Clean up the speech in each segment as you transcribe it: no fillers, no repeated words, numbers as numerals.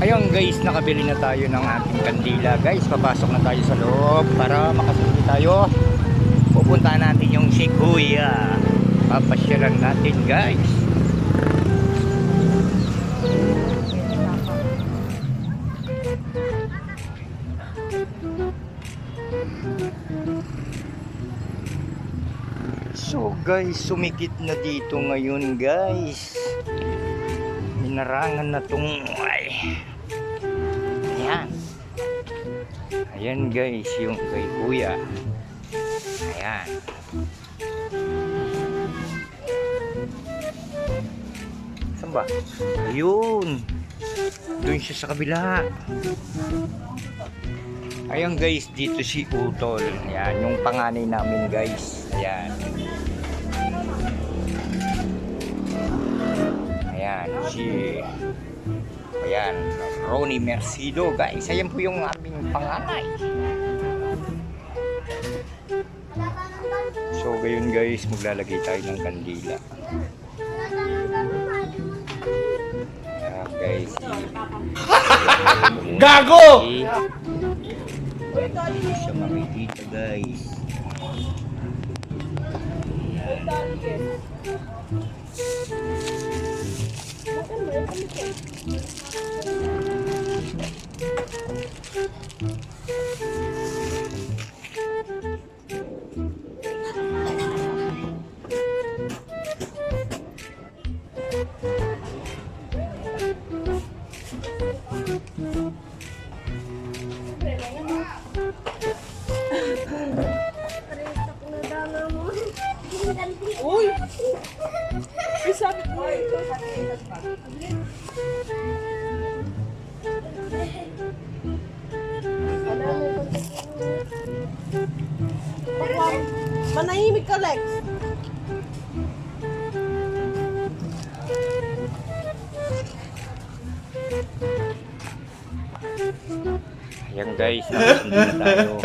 Ayun guys, nakabili na tayo ng ating kandila guys. Papasok na tayo sa loob para makasundo tayo. Pupuntahan natin yung si Kuya. Papasyalan natin guys. So guys, sumikit na dito ngayon guys. Hinarangan na tong ayan. Ayan guys, yung kay Kuya. Ayan. Saan ba? Ayun. Doon siya sa kabila. Ayan guys, dito si Utol. Ayan, yung panganay namin guys. Ayan. Ayan, ayan, Ronnie Mercido guys. Ayan po yung aming panganay. So gayon guys, maglalagay tayo ng kandila. Ayan guys. Gago! Hindi siya makikita guys. Uy! Sabi ko manahimik ka, Lex. Ayan guys, nakasundo na tayo.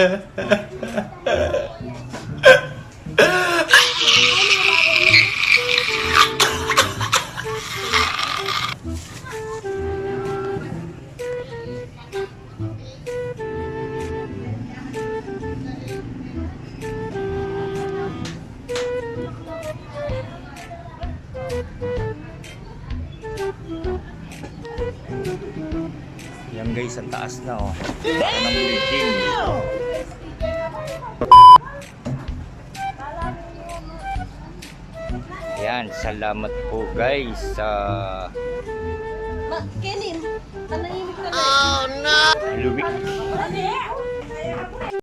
Yan guys, ang taas na oh. Ang building. Yan, salamat po guys sa Kenin, manahimik ka, Lex. Luwik. Ano?